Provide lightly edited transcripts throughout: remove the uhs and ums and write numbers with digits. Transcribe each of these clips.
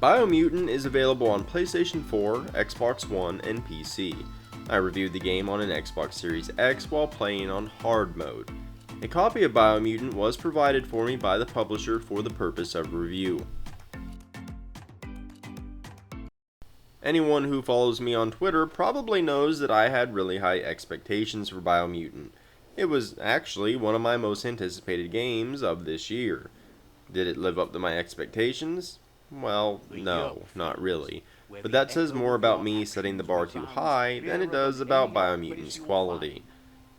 Biomutant is available on PlayStation 4, Xbox One, and PC. I reviewed the game on an Xbox Series X while playing on hard mode. A copy of Biomutant was provided for me by the publisher for the purpose of review. Anyone who follows me on Twitter probably knows that I had really high expectations for Biomutant. It was actually one of my most anticipated games of this year. Did it live up to my expectations? Well, no, not really. But that says more about me setting the bar too high than it does about Biomutant's quality.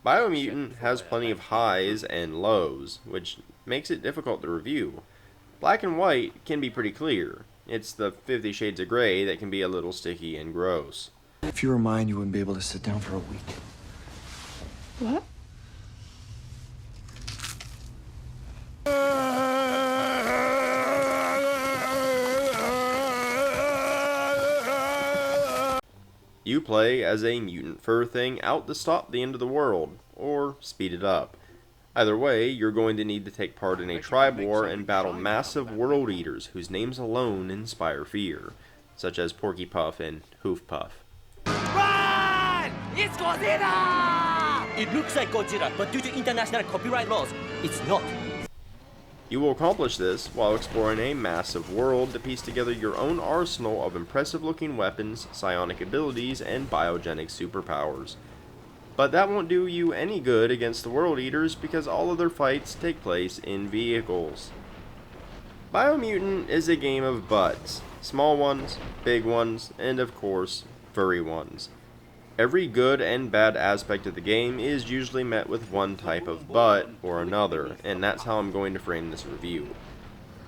Biomutant has plenty of highs and lows, which makes it difficult to review. Black and white can be pretty clear. It's the 50 Shades of Grey that can be a little sticky and gross. If you were mine, you wouldn't be able to sit down for a week. What? You play as a mutant fur thing out to stop the end of the world, or speed it up. Either way, you're going to need to take part in a tribe war and battle massive world eaters whose names alone inspire fear, such as Porky Puff and Hoof Puff. Run! It's Godzilla! It looks like Godzilla, but due to international copyright laws, it's not. You will accomplish this while exploring a massive world to piece together your own arsenal of impressive-looking weapons, psionic abilities, and biogenic superpowers. But that won't do you any good against the World Eaters because all of their fights take place in vehicles. Biomutant is a game of butts. Small ones, big ones, and of course, furry ones. Every good and bad aspect of the game is usually met with one type of butt or another, and that's how I'm going to frame this review.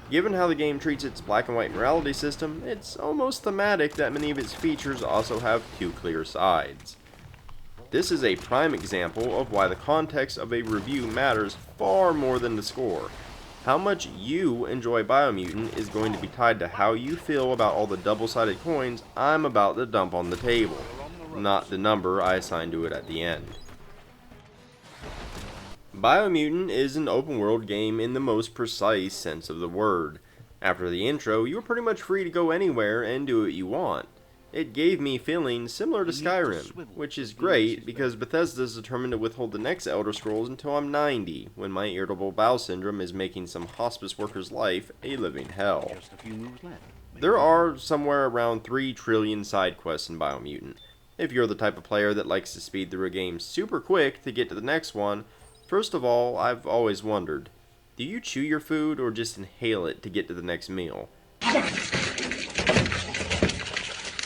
Given how the game treats its black and white morality system, it's almost thematic that many of its features also have two clear sides. This is a prime example of why the context of a review matters far more than the score. How much you enjoy Biomutant is going to be tied to how you feel about all the double-sided coins I'm about to dump on the table, not the number I assign to it at the end. Biomutant is an open-world game in the most precise sense of the word. After the intro, you are pretty much free to go anywhere and do what you want. It gave me feelings similar to Skyrim, which is great because Bethesda's determined to withhold the next Elder Scrolls until I'm 90, when my irritable bowel syndrome is making some hospice worker's life a living hell. There are somewhere around 3 trillion side quests in Biomutant. If you're the type of player that likes to speed through a game super quick to get to the next one, first of all, I've always wondered, do you chew your food or just inhale it to get to the next meal?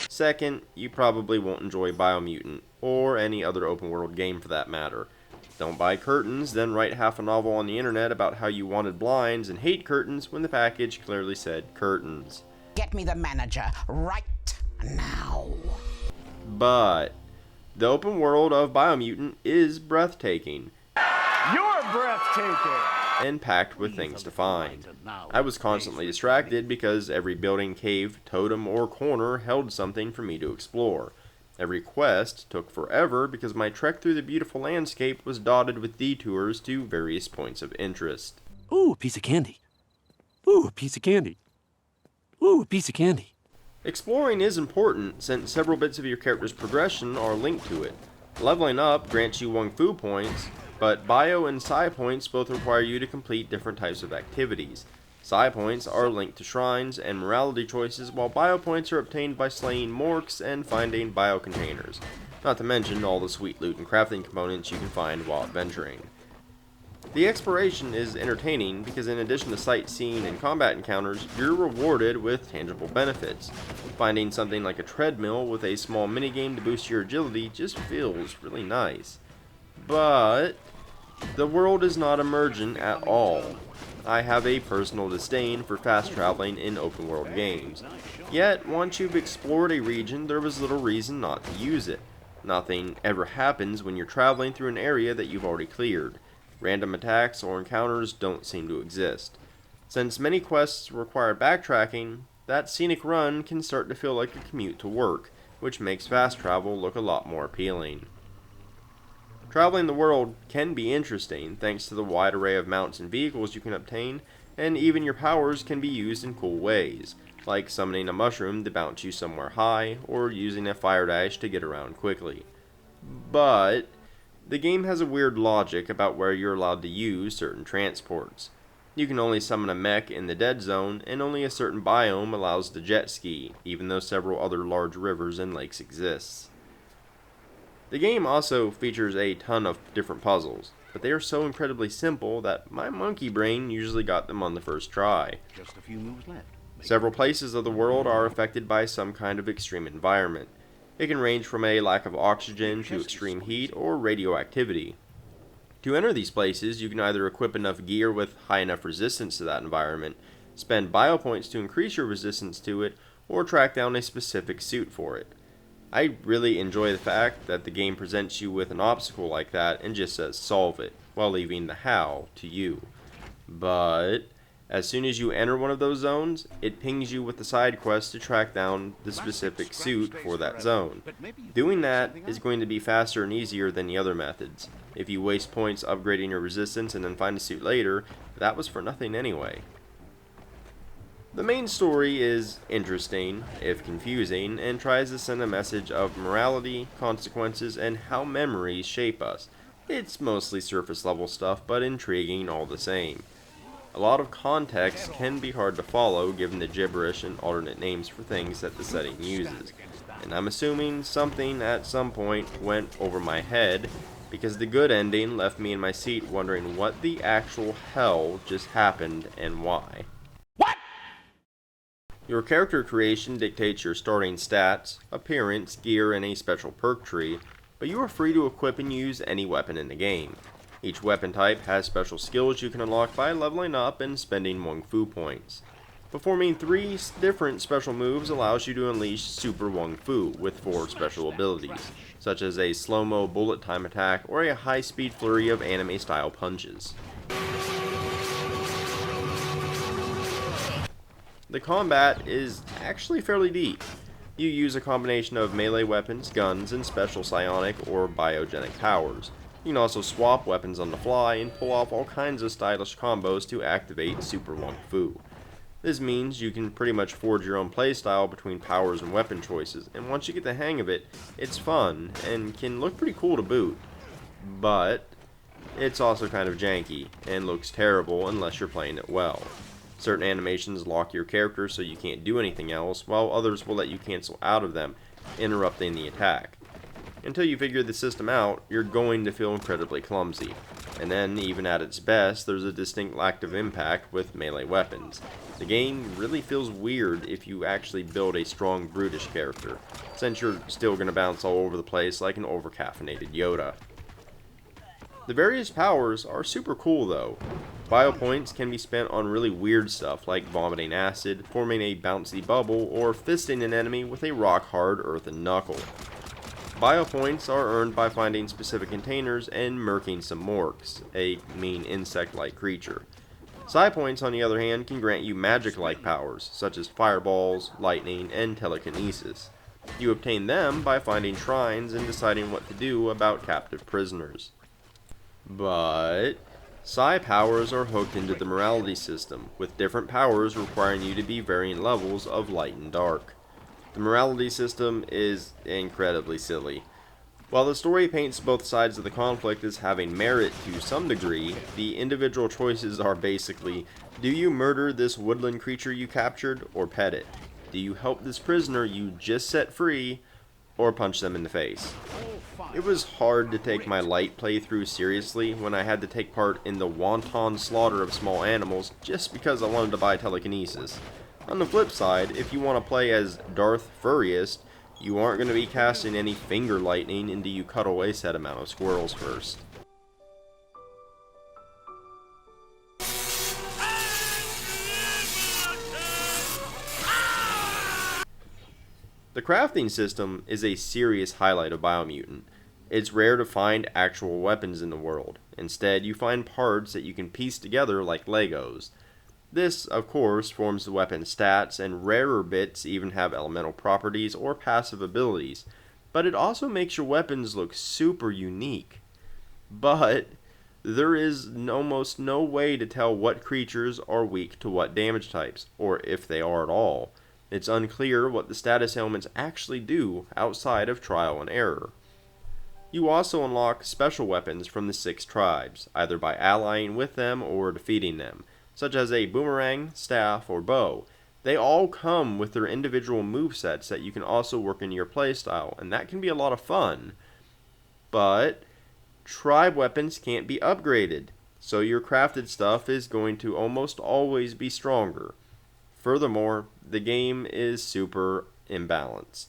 Second, you probably won't enjoy Biomutant, or any other open world game for that matter. Don't buy curtains, then write half a novel on the internet about how you wanted blinds and hate curtains when the package clearly said curtains. Get me the manager right now. But the open world of Biomutant is breathtaking. You're breathtaking! And packed with things to find. I was constantly distracted because every building, cave, totem, or corner held something for me to explore. Every quest took forever because my trek through the beautiful landscape was dotted with detours to various points of interest. Ooh, a piece of candy. Ooh, a piece of candy. Ooh, a piece of candy. Exploring is important since several bits of your character's progression are linked to it. Leveling up grants you Wung Fu points, but Bio and Psi points both require you to complete different types of activities. Psi points are linked to shrines and morality choices, while Bio points are obtained by slaying Morks and finding Bio containers, not to mention all the sweet loot and crafting components you can find while adventuring. The exploration is entertaining because in addition to sightseeing and combat encounters, you're rewarded with tangible benefits. Finding something like a treadmill with a small minigame to boost your agility just feels really nice. But the world is not emergent at all. I have a personal disdain for fast traveling in open world games. Yet, once you've explored a region, there was little reason not to use it. Nothing ever happens when you're traveling through an area that you've already cleared. Random attacks or encounters don't seem to exist. Since many quests require backtracking, that scenic run can start to feel like a commute to work, which makes fast travel look a lot more appealing. Traveling the world can be interesting thanks to the wide array of mounts and vehicles you can obtain, and even your powers can be used in cool ways, like summoning a mushroom to bounce you somewhere high, or using a fire dash to get around quickly. But the game has a weird logic about where you're allowed to use certain transports. You can only summon a mech in the dead zone, and only a certain biome allows the jet ski, even though several other large rivers and lakes exist. The game also features a ton of different puzzles, but they are so incredibly simple that my monkey brain usually got them on the first try. Just a few moves left. Several places of the world are affected by some kind of extreme environment. It can range from a lack of oxygen to extreme heat or radioactivity. To enter these places, you can either equip enough gear with high enough resistance to that environment, spend biopoints to increase your resistance to it, or track down a specific suit for it. I really enjoy the fact that the game presents you with an obstacle like that and just says solve it, while leaving the how to you. But as soon as you enter one of those zones, it pings you with the side quest to track down the specific suit for that zone. Doing that is going to be faster and easier than the other methods. If you waste points upgrading your resistance and then find a suit later, that was for nothing anyway. The main story is interesting, if confusing, and tries to send a message of morality, consequences, and how memories shape us. It's mostly surface level stuff, but intriguing all the same. A lot of context can be hard to follow given the gibberish and alternate names for things that the setting uses, and I'm assuming something at some point went over my head, because the good ending left me in my seat wondering what the actual hell just happened and why. Your character creation dictates your starting stats, appearance, gear, and a special perk tree, but you are free to equip and use any weapon in the game. Each weapon type has special skills you can unlock by leveling up and spending Wung Fu points. Performing 3 different special moves allows you to unleash Super Wung Fu with 4 special abilities, such as a slow-mo bullet time attack or a high-speed flurry of anime-style punches. The combat is actually fairly deep. You use a combination of melee weapons, guns, and special psionic or biogenic powers. You can also swap weapons on the fly and pull off all kinds of stylish combos to activate Super Wung Fu. This means you can pretty much forge your own playstyle between powers and weapon choices, and once you get the hang of it, it's fun and can look pretty cool to boot. But it's also kind of janky and looks terrible unless you're playing it well. Certain animations lock your character so you can't do anything else, while others will let you cancel out of them, interrupting the attack. Until you figure the system out, you're going to feel incredibly clumsy. And then, even at its best, there's a distinct lack of impact with melee weapons. The game really feels weird if you actually build a strong brutish character, since you're still going to bounce all over the place like an overcaffeinated Yoda. The various powers are super cool though. Biopoints can be spent on really weird stuff like vomiting acid, forming a bouncy bubble, or fisting an enemy with a rock-hard earthen knuckle. Biopoints are earned by finding specific containers and murking some morks, a mean insect-like creature. Psi points, on the other hand, can grant you magic-like powers, such as fireballs, lightning, and telekinesis. You obtain them by finding shrines and deciding what to do about captive prisoners. But Psi powers are hooked into the morality system, with different powers requiring you to be varying levels of light and dark. The morality system is incredibly silly. While the story paints both sides of the conflict as having merit to some degree, the individual choices are basically, do you murder this woodland creature you captured, or pet it? Do you help this prisoner you just set free, or punch them in the face? It was hard to take my light playthrough seriously when I had to take part in the wanton slaughter of small animals just because I wanted to buy telekinesis. On the flip side, if you want to play as Darth Furriest, you aren't going to be casting any finger lightning until you cut away said amount of squirrels first. The crafting system is a serious highlight of Biomutant. It's rare to find actual weapons in the world. Instead, you find parts that you can piece together like Legos. This, of course, forms the weapon stats, and rarer bits even have elemental properties or passive abilities, but it also makes your weapons look super unique. But there is almost no way to tell what creatures are weak to what damage types, or if they are at all. It's unclear what the status ailments actually do outside of trial and error. You also unlock special weapons from the 6 tribes, either by allying with them or defeating them, such as a boomerang, staff, or bow. They all come with their individual movesets that you can also work into your playstyle, and that can be a lot of fun. But tribe weapons can't be upgraded, so your crafted stuff is going to almost always be stronger. Furthermore, the game is super imbalanced.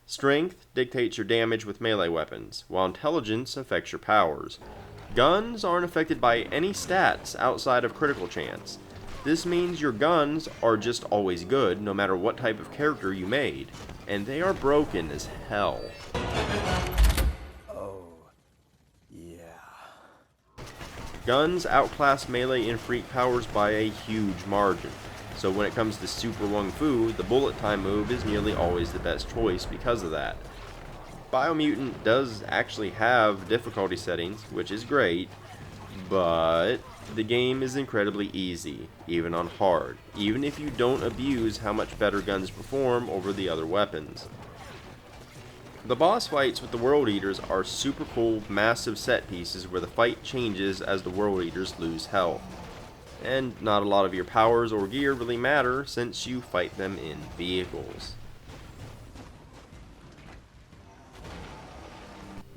Strength dictates your damage with melee weapons, while intelligence affects your powers. Guns aren't affected by any stats outside of critical chance. This means your guns are just always good, no matter what type of character you made, and they are broken as hell. Guns outclass melee and freak powers by a huge margin, so when it comes to Super Wung Fu, the bullet time move is nearly always the best choice because of that. Biomutant does actually have difficulty settings, which is great, but the game is incredibly easy, even on hard, even if you don't abuse how much better guns perform over the other weapons. The boss fights with the World Eaters are super cool, massive set pieces where the fight changes as the World Eaters lose health. And not a lot of your powers or gear really matter since you fight them in vehicles.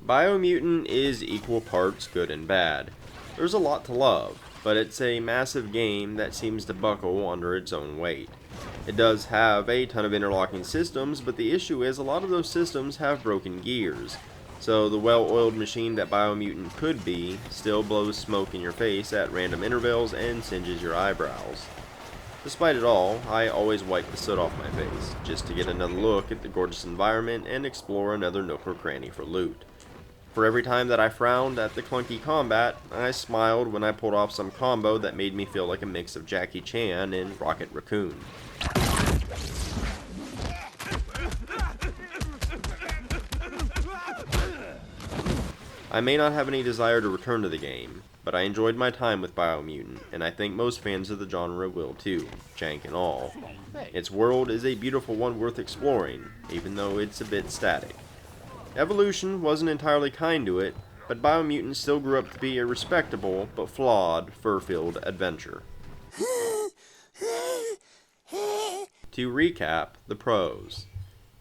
Biomutant is equal parts good and bad. There's a lot to love, but it's a massive game that seems to buckle under its own weight. It does have a ton of interlocking systems, but the issue is a lot of those systems have broken gears. So the well-oiled machine that Biomutant could be still blows smoke in your face at random intervals and singes your eyebrows. Despite it all, I always wipe the soot off my face, just to get another look at the gorgeous environment and explore another nook or cranny for loot. For every time that I frowned at the clunky combat, I smiled when I pulled off some combo that made me feel like a mix of Jackie Chan and Rocket Raccoon. I may not have any desire to return to the game, but I enjoyed my time with Biomutant, and I think most fans of the genre will too, jank and all. Its world is a beautiful one worth exploring, even though it's a bit static. Evolution wasn't entirely kind to it, but Biomutant still grew up to be a respectable but flawed fur-filled adventure. To recap, the pros.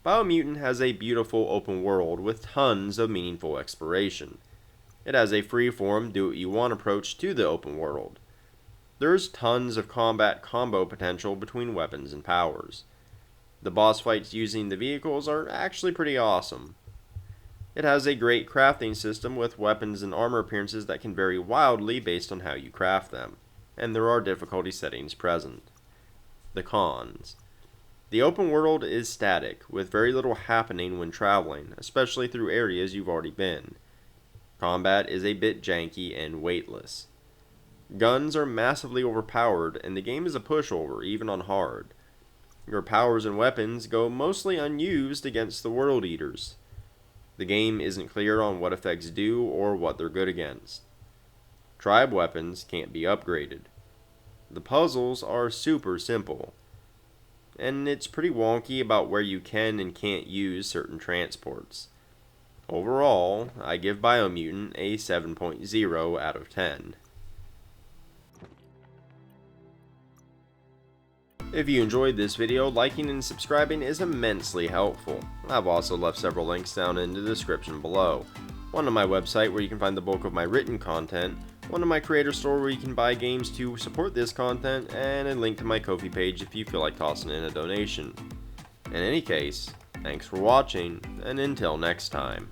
Biomutant has a beautiful open world with tons of meaningful exploration. It has a free-form, do-what-you-want approach to the open world. There's tons of combat combo potential between weapons and powers. The boss fights using the vehicles are actually pretty awesome. It has a great crafting system with weapons and armor appearances that can vary wildly based on how you craft them, and there are difficulty settings present. The cons. The open world is static, with very little happening when traveling, especially through areas you've already been. Combat is a bit janky and weightless. Guns are massively overpowered, and the game is a pushover, even on hard. Your powers and weapons go mostly unused against the World Eaters. The game isn't clear on what effects do or what they're good against. Tribe weapons can't be upgraded. The puzzles are super simple. And it's pretty wonky about where you can and can't use certain transports. Overall, I give Biomutant a 7.0 out of 10. If you enjoyed this video, liking and subscribing is immensely helpful. I've also left several links down in the description below. One on my website where you can find the bulk of my written content, one on my creator store where you can buy games to support this content, and a link to my Ko-fi page if you feel like tossing in a donation. In any case, thanks for watching, and until next time.